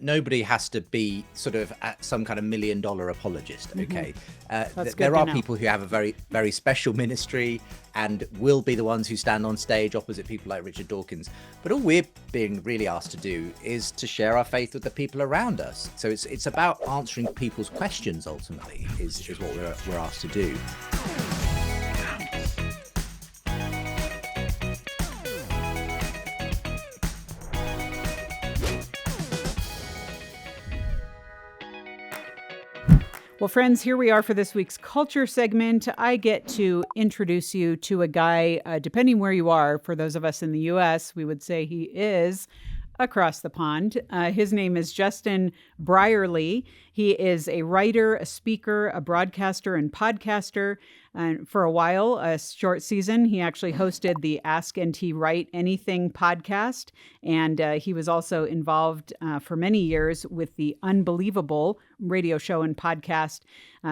Nobody has to be sort of some kind of $1 million apologist. Okay. That's good There to are know. people who have a very, very special ministry and will be the ones who stand on stage opposite people like Richard Dawkins. But all we're being really asked to do is to share our faith with the people around us. So it's about answering people's questions, ultimately, is what we're asked to do. Well, friends, here we are for this week's culture segment. I get to introduce you to a guy, depending where you are. For those of us in the U.S., we would say he is across the pond. His name is Justin Brierley. He is a writer, a speaker, a broadcaster, and podcaster. And for a while, a short season, he actually hosted the Ask NT Write Anything podcast. And he was also involved for many years with the Unbelievable radio show and podcast.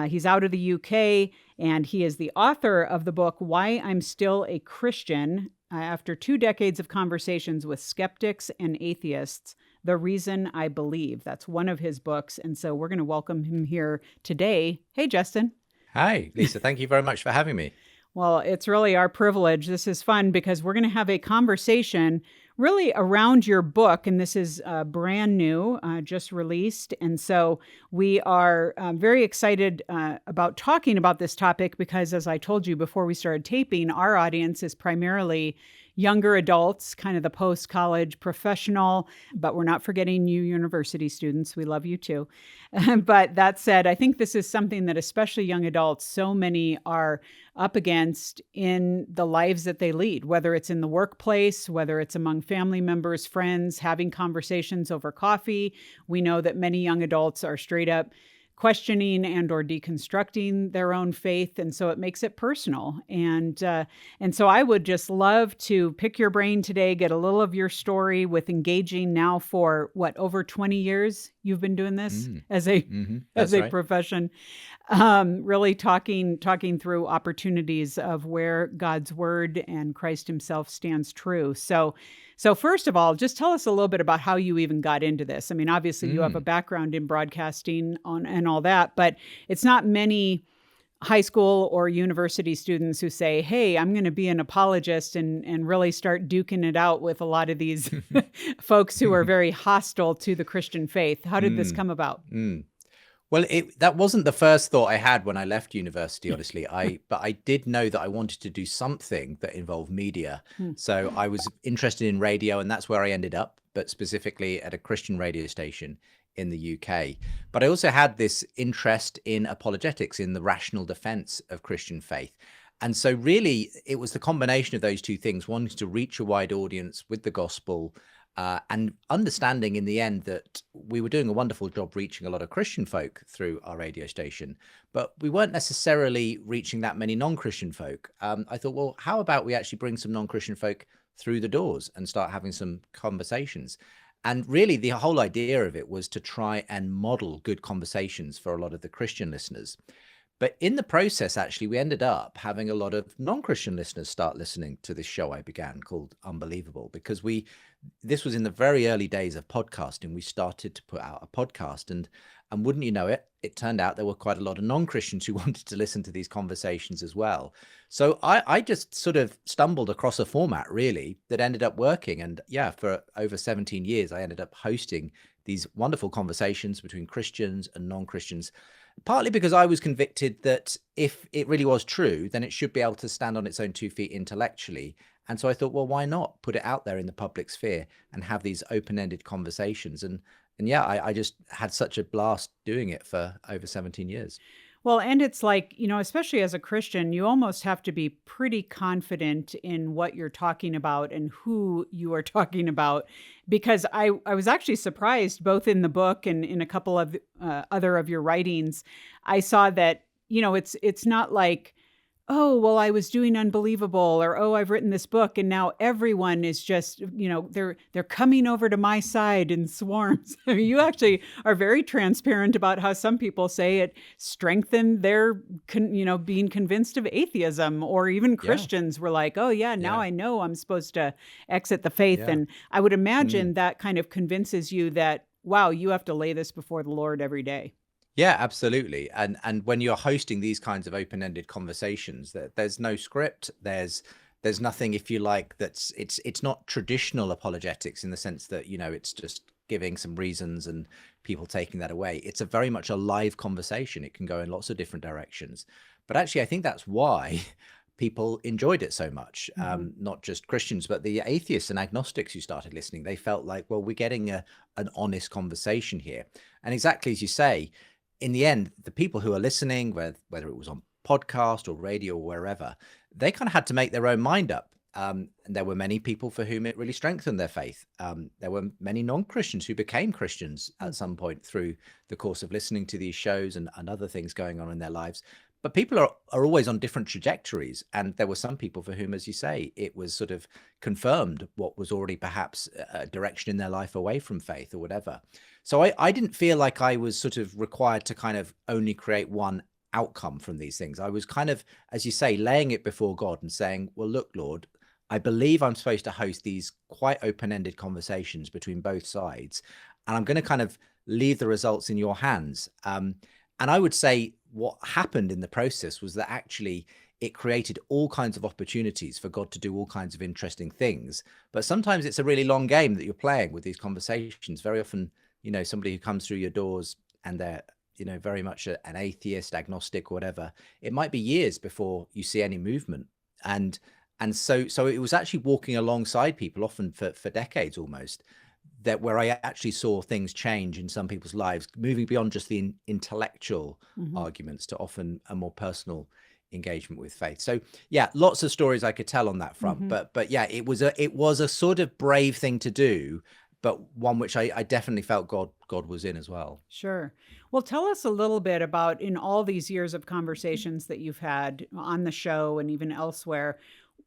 He's out of the UK, and he is the author of the book, Why I'm Still a Christian. After 2 decades of conversations with skeptics and atheists, The Reason I Believe. That's one of his books. And so we're going to welcome him here today. Hey, Justin. Hi, Lisa. Thank you very much for having me. Well, it's really our privilege. This is fun because we're going to have a conversation really around your book. And this is brand new, just released. And so we are very excited about talking about this topic because, as I told you before we started taping, our audience is primarily younger adults, kind of the post-college professional, but we're not forgetting you university students. We love you too. But that said, I think this is something that especially young adults, so many are up against in the lives that they lead, whether it's in the workplace, whether it's among family members, friends, having conversations over coffee. We know that many young adults are straight up questioning and or deconstructing their own faith. And so it makes it personal. And so I would just love to pick your brain today, get a little of your story with engaging now for over 20 years you've been doing this as a right. profession, really talking through opportunities of where God's word and Christ himself stands true. So first of all, just tell us a little bit about how you even got into this. I mean, obviously you have a background in broadcasting and all that, but it's not many high school or university students who say, hey, I'm going to be an apologist and really start duking it out with a lot of these folks who are very hostile to the Christian faith. How did this come about? Well, that wasn't the first thought I had when I left university, honestly. But I did know that I wanted to do something that involved media. So I was interested in radio, and that's where I ended up, but specifically at a Christian radio station in the UK. But I also had this interest in apologetics, in the rational defense of Christian faith. And so really, it was the combination of those two things, wanting to reach a wide audience with the gospel, and understanding in the end that we were doing a wonderful job reaching a lot of Christian folk through our radio station, but we weren't necessarily reaching that many non-Christian folk. I thought, well, how about we actually bring some non-Christian folk through the doors and start having some conversations? And really, the whole idea of it was to try and model good conversations for a lot of the Christian listeners. But in the process, actually, we ended up having a lot of non-Christian listeners start listening to this show I began called Unbelievable, because this was in the very early days of podcasting. We started to put out a podcast, and wouldn't you know it, it turned out there were quite a lot of non-Christians who wanted to listen to these conversations as well. So I just sort of stumbled across a format, really, that ended up working. And yeah, for over 17 years, I ended up hosting these wonderful conversations between Christians and non-Christians, partly because I was convicted that if it really was true, then it should be able to stand on its own 2 feet intellectually. And so I thought, well, why not put it out there in the public sphere and have these open-ended conversations? And yeah, I just had such a blast doing it for over 17 years. Well, and it's like, especially as a Christian, you almost have to be pretty confident in what you're talking about and who you are talking about, because I was actually surprised both in the book and in a couple of other of your writings. I saw that, it's not like, oh, well, I was doing Unbelievable, or, oh, I've written this book, and now everyone is just, they're coming over to my side in swarms. I mean, you actually are very transparent about how some people say it strengthened their, being convinced of atheism, or even Christians were like, oh, yeah, now I know I'm supposed to exit the faith. And I would imagine that kind of convinces you that wow, you have to lay this before the Lord every day. Yeah, absolutely. And when you're hosting these kinds of open-ended conversations, there's no script. There's nothing, if you like, it's not traditional apologetics in the sense that, it's just giving some reasons and people taking that away. It's a very much a live conversation. It can go in lots of different directions. But actually, I think that's why people enjoyed it so much. Not just Christians, but the atheists and agnostics who started listening. They felt like, well, we're getting an honest conversation here. And exactly as you say, in the end, the people who are listening, whether it was on podcast or radio or wherever, they kind of had to make their own mind up. And there were many people for whom it really strengthened their faith. There were many non-Christians who became Christians at some point through the course of listening to these shows and other things going on in their lives. But people are always on different trajectories. And there were some people for whom, as you say, it was sort of confirmed what was already perhaps a direction in their life away from faith or whatever. So I didn't feel like I was sort of required to kind of only create one outcome from these things. I was kind of, as you say, laying it before God and saying, well, look, Lord, I believe I'm supposed to host these quite open-ended conversations between both sides. And I'm going to kind of leave the results in your hands. And I would say what happened in the process was that actually it created all kinds of opportunities for God to do all kinds of interesting things. But sometimes it's a really long game that you're playing with these conversations. Very often, somebody who comes through your doors and they're, very much an atheist, agnostic, or whatever, it might be years before you see any movement. And so it was actually walking alongside people, often for decades almost, that where I actually saw things change in some people's lives, moving beyond just the intellectual arguments to often a more personal engagement with faith. So yeah, lots of stories I could tell on that front. But yeah, it was a sort of brave thing to do, but one which I definitely felt God was in as well. Sure. Well, tell us a little bit about, in all these years of conversations that you've had on the show and even elsewhere,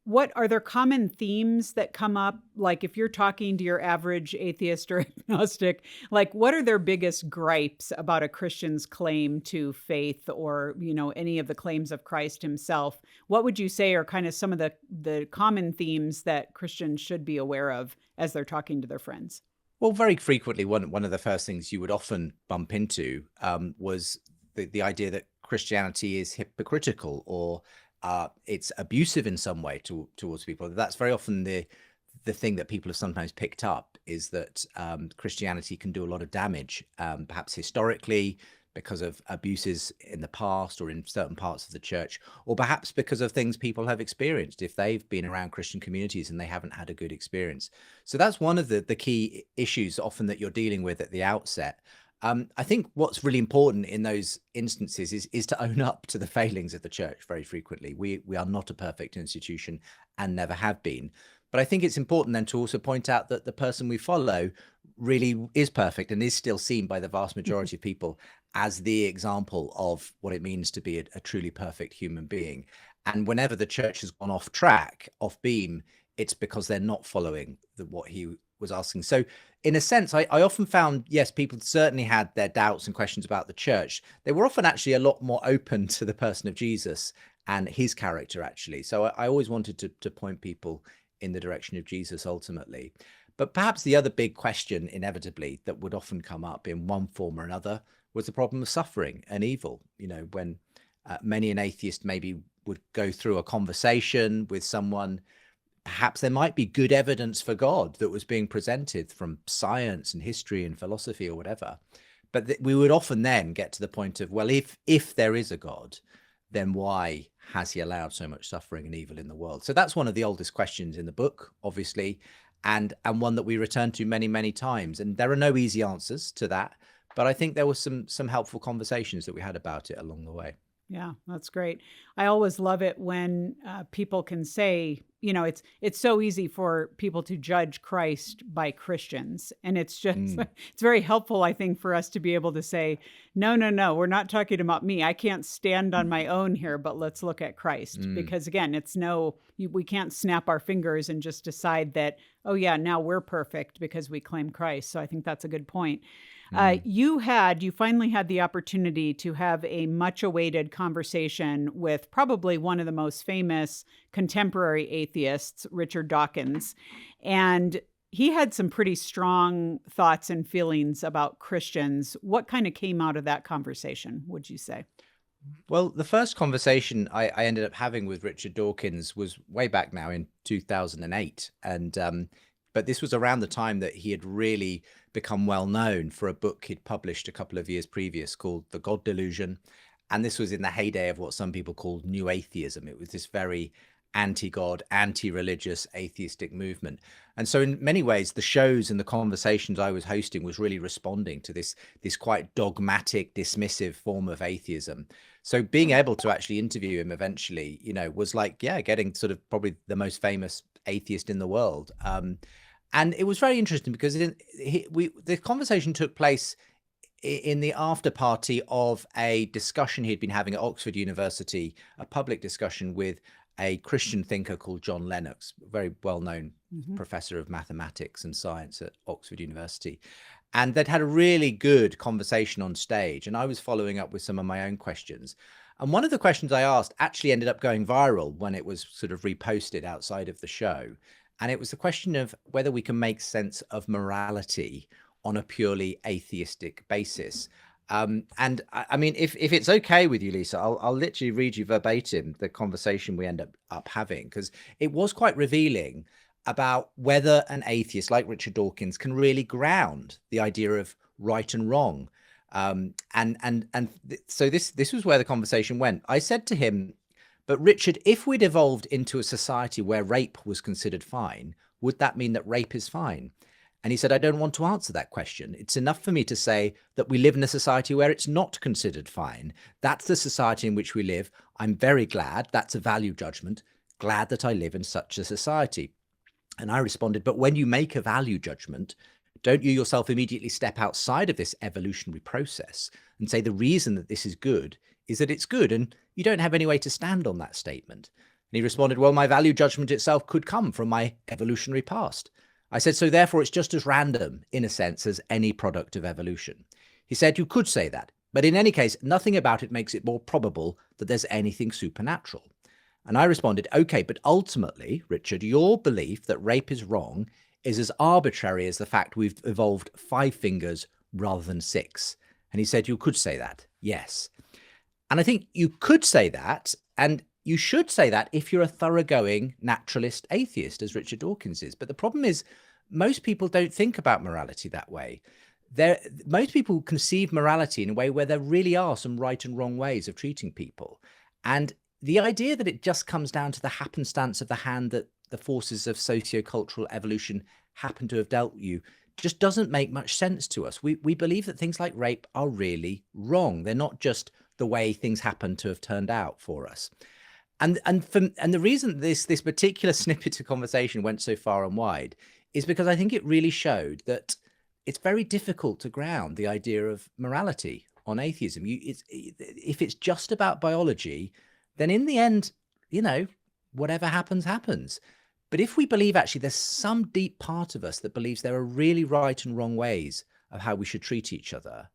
what are there common themes that come up? Like if you're talking to your average atheist or agnostic, like what are their biggest gripes about a Christian's claim to faith or, any of the claims of Christ himself? What would you say are kind of some of the common themes that Christians should be aware of as they're talking to their friends? Well, very frequently, one of the first things you would often bump into was the idea that Christianity is hypocritical or it's abusive in some way towards people. That's very often the thing that people have sometimes picked up, is that Christianity can do a lot of damage, perhaps historically because of abuses in the past or in certain parts of the church, or perhaps because of things people have experienced if they've been around Christian communities and they haven't had a good experience. So that's one of the key issues often that you're dealing with at the outset. I think what's really important in those instances is to own up to the failings of the church very frequently. We are not a perfect institution and never have been. But I think it's important then to also point out that the person we follow really is perfect and is still seen by the vast majority of people as the example of what it means to be a truly perfect human being. And whenever the church has gone off track, off beam, it's because they're not following what he was asking. So in a sense, I often found, yes, people certainly had their doubts and questions about the church. They were often actually a lot more open to the person of Jesus and his character, actually. So I always wanted to point people in the direction of Jesus ultimately. But perhaps the other big question, inevitably, that would often come up in one form or another was the problem of suffering and evil. When many an atheist maybe would go through a conversation with someone, perhaps there might be good evidence for God that was being presented from science and history and philosophy or whatever. But we would often then get to the point of, well, if there is a God, then why has he allowed so much suffering and evil in the world? So that's one of the oldest questions in the book, obviously, and one that we return to many, many times. And there are no easy answers to that, but I think there were some helpful conversations that we had about it along the way. Yeah, that's great. I always love it when people can say, it's so easy for people to judge Christ by Christians. And it's just, it's very helpful, I think, for us to be able to say, no, we're not talking about me. I can't stand on my own here, but let's look at Christ. Because again, we can't snap our fingers and just decide that, oh yeah, now we're perfect because we claim Christ. So I think that's a good point. You finally had the opportunity to have a much awaited conversation with probably one of the most famous contemporary atheists, Richard Dawkins. And he had some pretty strong thoughts and feelings about Christians. What kind of came out of that conversation, would you say? Well, the first conversation I ended up having with Richard Dawkins was way back now in 2008. But this was around the time that he had really become well known for a book he'd published a couple of years previous called The God Delusion. And this was in the heyday of what some people called New Atheism. It was this very anti-God, anti-religious, atheistic movement. And so in many ways, the shows and the conversations I was hosting was really responding to this quite dogmatic, dismissive form of atheism. So being able to actually interview him eventually, was like, yeah, getting sort of probably the most famous atheist in the world. And it was very interesting because the conversation took place in the after party of a discussion he'd been having at Oxford University, a public discussion with a Christian thinker called John Lennox, a very well-known professor of mathematics and science at Oxford University. And they'd had a really good conversation on stage, and I was following up with some of my own questions. And one of the questions I asked actually ended up going viral when it was sort of reposted outside of the show. And it was the question of whether we can make sense of morality on a purely atheistic basis. And I mean, if it's okay with you, Lisa, I'll literally read you verbatim the conversation we end up having, because it was quite revealing about whether an atheist like Richard Dawkins can really ground the idea of right and wrong. So this was where the conversation went. I said to him, but Richard, if we'd evolved into a society where rape was considered fine, would that mean that rape is fine? And he said, I don't want to answer that question. It's enough for me to say that we live in a society where it's not considered fine. That's the society in which we live. I'm very glad. That's a value judgment. Glad that I live in such a society. And I responded, but when you make a value judgment, don't you yourself immediately step outside of this evolutionary process and say the reason that this is good is that it's good, and you don't have any way to stand on that statement? And he responded, well, my value judgment itself could come from my evolutionary past. I said, so therefore it's just as random, in a sense, as any product of evolution. He said, you could say that, but in any case, nothing about it makes it more probable that there's anything supernatural. And I responded, okay, but ultimately, Richard, your belief that rape is wrong is as arbitrary as the fact we've evolved 5 fingers rather than 6. And he said, you could say that, yes. And I think you could say that, and you should say that if you're a thoroughgoing naturalist atheist, as Richard Dawkins is. But the problem is, most people don't think about morality that way. Most people conceive morality in a way where there really are some right and wrong ways of treating people. And the idea that it just comes down to the happenstance of the hand that the forces of sociocultural evolution happen to have dealt you just doesn't make much sense to us. We believe that things like rape are really wrong. They're not just the way things happen to have turned out for us. And the reason this particular snippet of conversation went so far and wide is because I think it really showed that it's very difficult to ground the idea of morality on atheism. If it's just about biology, then in the end, whatever happens, happens. But if we believe actually there's some deep part of us that believes there are really right and wrong ways of how we should treat each other,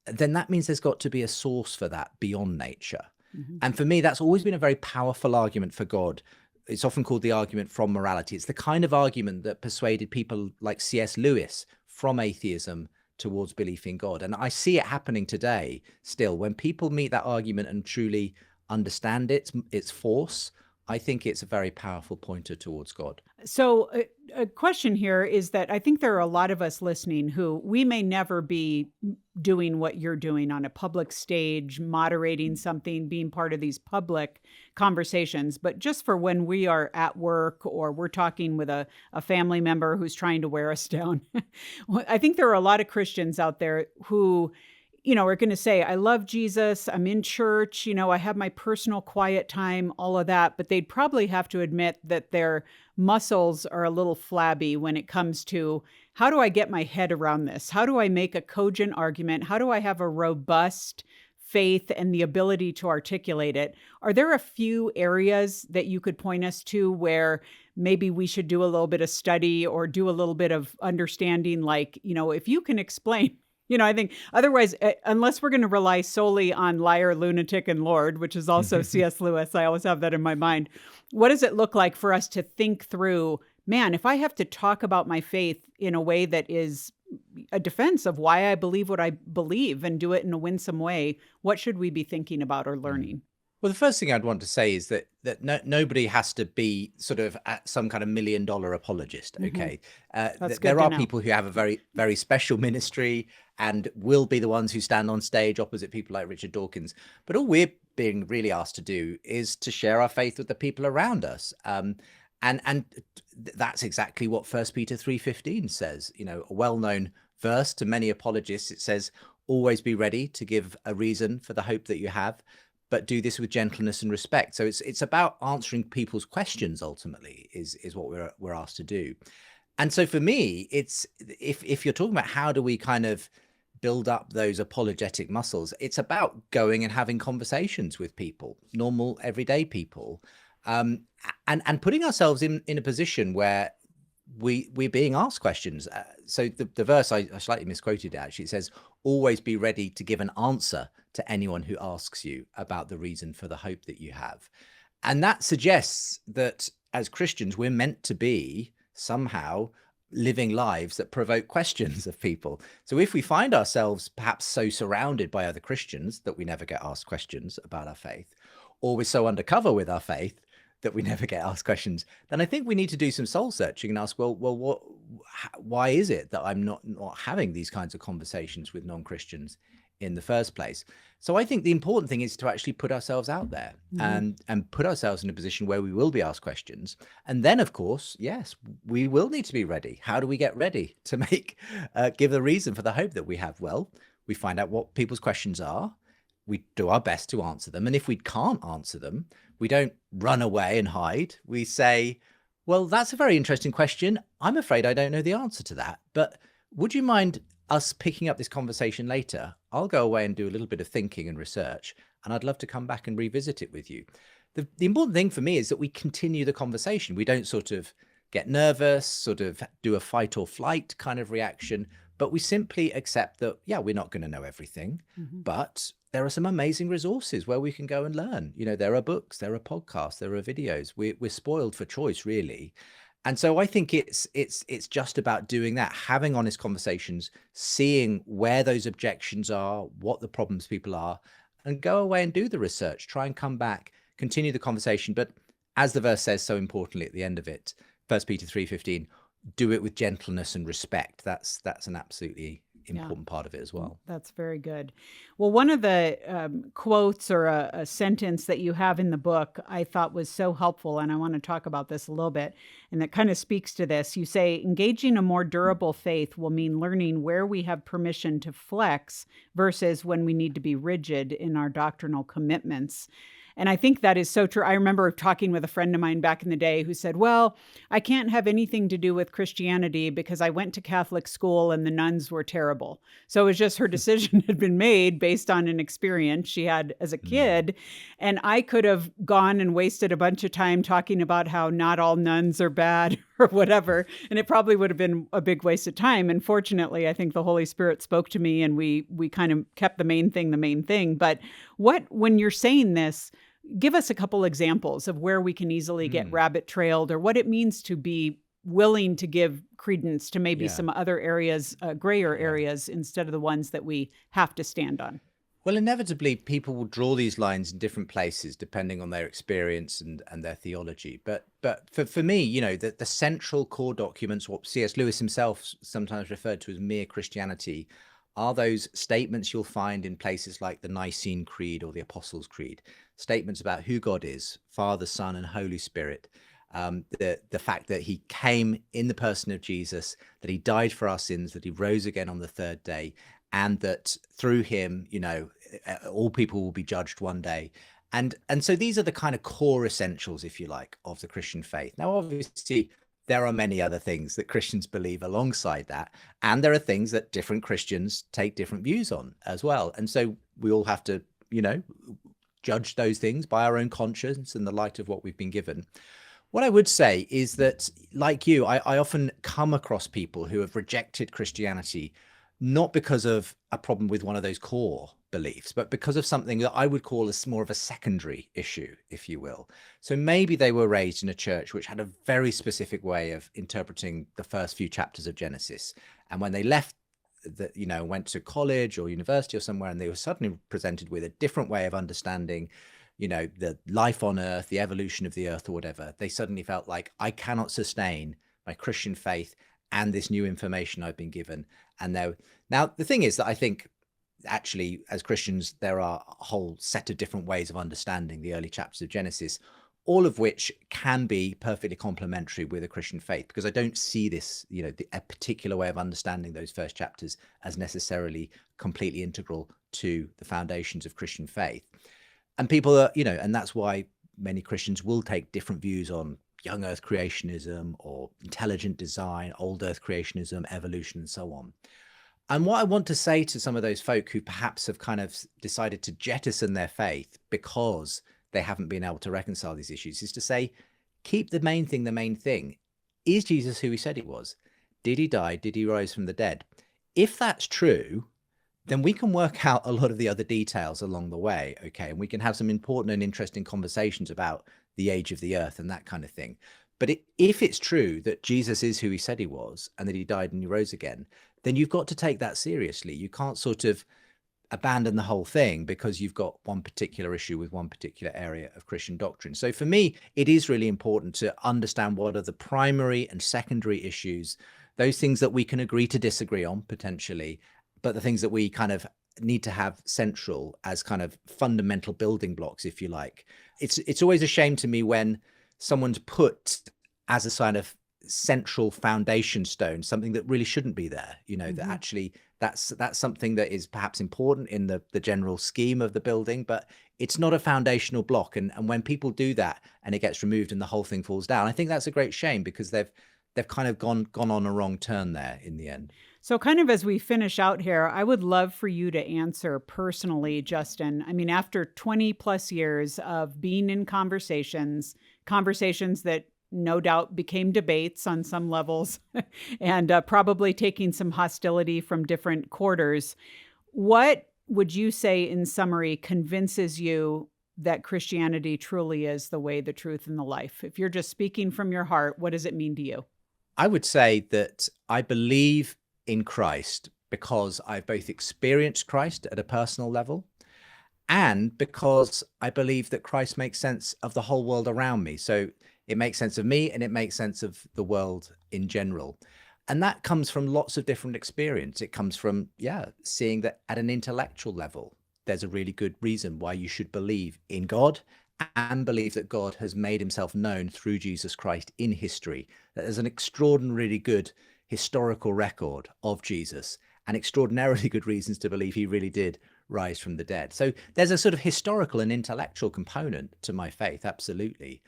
then that means there's got to be a source for that beyond nature. And for me, that's always been a very powerful argument for God. It's often called the argument from morality. It's the kind of argument that persuaded people like C.S. Lewis from atheism towards belief in God. And I see it happening today still. When people meet that argument and truly understand its force, I think it's a very powerful pointer towards God. So a question here is that I think there are a lot of us listening who we may never be doing what you're doing on a public stage, moderating something, being part of these public conversations. But just for when we are at work or we're talking with a family member who's trying to wear us down, I think there are a lot of Christians out there who are going to say, I love Jesus, I'm in church, I have my personal quiet time, all of that, but they'd probably have to admit that their muscles are a little flabby when it comes to, how do I get my head around this? How do I make a cogent argument? How do I have a robust faith and the ability to articulate it? Are there a few areas that you could point us to where maybe we should do a little bit of study or do a little bit of understanding, like, if you can explain. I think otherwise, unless we're going to rely solely on liar, lunatic, and Lord, which is also C.S. Lewis, I always have that in my mind. What does it look like for us to think through man, if I have to talk about my faith in a way that is a defense of why I believe what I believe and do it in a winsome way, what should we be thinking about or learning? Well, the first thing I'd want to say is that nobody has to be sort of some kind of $1 million apologist. Okay, That's good there to are know. people who have a very special ministry and will be the ones who stand on stage opposite people like Richard Dawkins. But all we're being really asked to do is to share our faith with the people around us. And that's exactly what 1 Peter 3:15 says. You know, a well-known verse to many apologists. It says, "Always be ready to give a reason for the hope that you have, but do this with gentleness and respect." So it's about answering people's questions. Ultimately, is what we're asked to do. And so for me, it's if you're talking about how do we kind of build up those apologetic muscles, it's about going and having conversations with people, normal everyday people, and putting ourselves in a position where we're being asked questions. So the verse I slightly misquoted actually. It says, "Always be ready to give an answer to anyone who asks you about the reason for the hope that you have." And that suggests that as Christians, we're meant to be somehow living lives that provoke questions of people. So if we find ourselves perhaps so surrounded by other Christians that we never get asked questions about our faith, or we're so undercover with our faith that we never get asked questions, then I think we need to do some soul searching and ask, why is it that I'm not having these kinds of conversations with non-Christians in the first place? So I think the important thing is to actually put ourselves out there and put ourselves in a position where we will be asked questions. And then, of course, yes, we will need to be ready. How do we get ready to give the reason for the hope that we have? Well, we find out what people's questions are. We do our best to answer them. And if we can't answer them, we don't run away and hide. We say, well, that's a very interesting question. I'm afraid I don't know the answer to that. But would you mind us picking up this conversation later? I'll go away and do a little bit of thinking and research, and I'd love to come back and revisit it with you. The important thing for me is that we continue the conversation. We don't sort of get nervous, sort of do a fight or flight kind of reaction, but we simply accept that, yeah, we're not going to know everything, but there are some amazing resources where we can go and learn. You know, there are books, there are podcasts, there are videos. We're spoiled for choice, really. And so I think it's just about doing that, having honest conversations, seeing where those objections are, what the problems people are, and go away and do the research, try and come back, continue the conversation. But as the verse says so importantly at the end of it, 1 Peter 3:15, do it with gentleness and respect. That's an absolutely important part of it as well. That's very good. Well, one of the quotes or a sentence that you have in the book I thought was so helpful, and I want to talk about this a little bit, and that kind of speaks to this. You say, engaging a more durable faith will mean learning where we have permission to flex versus when we need to be rigid in our doctrinal commitments. And I think that is so true. I remember talking with a friend of mine back in the day who said, well, I can't have anything to do with Christianity because I went to Catholic school and the nuns were terrible. So it was just her decision had been made based on an experience she had as a kid. And I could have gone and wasted a bunch of time talking about how not all nuns are bad or whatever. And it probably would have been a big waste of time. And fortunately, I think the Holy Spirit spoke to me and we kind of kept the main thing. But when you're saying this, give us a couple examples of where we can easily get rabbit trailed or what it means to be willing to give credence to maybe some other areas, grayer areas, instead of the ones that we have to stand on. Well, inevitably, people will draw these lines in different places depending on their experience and their theology. But for me, you know, the central core documents, what C.S. Lewis himself sometimes referred to as mere Christianity, are those statements you'll find in places like the Nicene Creed or the Apostles' Creed, statements about who God is, Father, Son, and Holy Spirit, the fact that he came in the person of Jesus, that he died for our sins, that he rose again on the third day, and that through him, you know, all people will be judged one day. And so these are the kind of core essentials, if you like, of the Christian faith. Now, obviously, there are many other things that Christians believe alongside that. And there are things that different Christians take different views on as well. And so we all have to, you know, judge those things by our own conscience in the light of what we've been given. What I would say is that, like you, I often come across people who have rejected Christianity not because of a problem with one of those core beliefs, but because of something that I would call as more of a secondary issue, if you will. So maybe they were raised in a church which had a very specific way of interpreting the first few chapters of Genesis. And when they left, went to college or university or somewhere, and they were suddenly presented with a different way of understanding, the life on earth, the evolution of the earth or whatever, they suddenly felt like, I cannot sustain my Christian faith and this new information I've been given. And now the thing is that I think actually as Christians, there are a whole set of different ways of understanding the early chapters of Genesis, all of which can be perfectly complementary with a Christian faith, because I don't see this, a particular way of understanding those first chapters as necessarily completely integral to the foundations of Christian faith. And people are, and that's why many Christians will take different views on young earth creationism or intelligent design, old earth creationism, evolution, and so on. And what I want to say to some of those folk who perhaps have kind of decided to jettison their faith because they haven't been able to reconcile these issues is to say, keep the main thing the main thing. Is Jesus who he said he was? Did he die? Did he rise from the dead? If that's true, then we can work out a lot of the other details along the way, okay? And we can have some important and interesting conversations about the age of the earth and that kind of thing. But if it's true that Jesus is who he said he was and that he died and he rose again, then you've got to take that seriously. You can't sort of abandon the whole thing because you've got one particular issue with one particular area of Christian doctrine. So for me, it is really important to understand what are the primary and secondary issues, those things that we can agree to disagree on potentially, but the things that we kind of need to have central as kind of fundamental building blocks, if you like. It's always a shame to me when someone's put as a kind of central foundation stone something that really shouldn't be there, that actually that's something that is perhaps important in the general scheme of the building, but it's not a foundational block. And when people do that and it gets removed and the whole thing falls down, I think that's a great shame, because they've kind of gone on a wrong turn there in the end. So kind of as we finish out here, I would love for you to answer personally, Justin. I mean, after 20 plus years of being in conversations that no doubt became debates on some levels and probably taking some hostility from different quarters, what would you say in summary convinces you that Christianity truly is the way, the truth, and the life? If you're just speaking from your heart, what does it mean to you? I would say that I believe in Christ because I've both experienced Christ at a personal level and because I believe that Christ makes sense of the whole world around me. So it makes sense of me and it makes sense of the world in general. And that comes from lots of different experience. It comes from, seeing that at an intellectual level, there's a really good reason why you should believe in God and believe that God has made himself known through Jesus Christ in history, that there's an extraordinarily good historical record of Jesus and extraordinarily good reasons to believe he really did rise from the dead. So there's a sort of historical and intellectual component to my faith, absolutely.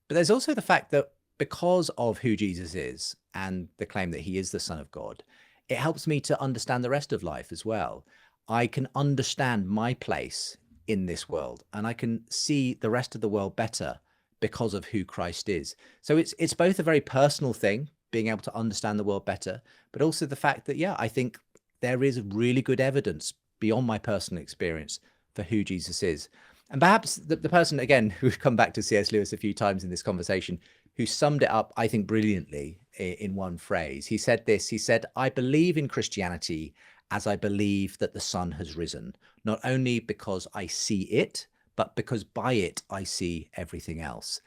But there's also the fact that because of who Jesus is and the claim that he is the Son of God, it helps me to understand the rest of life as well. I can understand my place in this world and I can see the rest of the world better because of who Christ is. So it's both a very personal thing, being able to understand the world better, but also the fact that, I think there is really good evidence beyond my personal experience for who Jesus is. And perhaps the person, again, who've come back to C.S. Lewis a few times in this conversation, who summed it up, I think, brilliantly in one phrase. He said this, he said, "I believe in Christianity as I believe that the sun has risen, not only because I see it, but because by it I see everything else."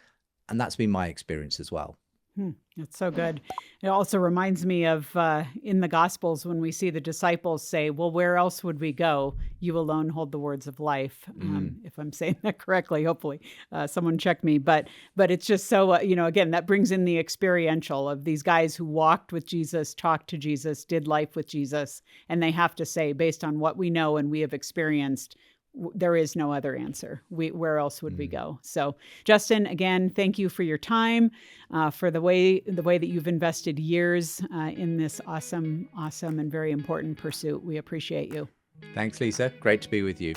And that's been my experience as well. That's so good. It also reminds me of in the Gospels when we see the disciples say, well, where else would we go? You alone hold the words of life. If I'm saying that correctly, hopefully someone check me. But it's just so, again, that brings in the experiential of these guys who walked with Jesus, talked to Jesus, did life with Jesus. And they have to say, based on what we know and we have experienced, there is no other answer. Where else would we go? So, Justin, again, thank you for your time, for the way that you've invested years in this awesome and very important pursuit. We appreciate you. Thanks, Lisa. Great to be with you.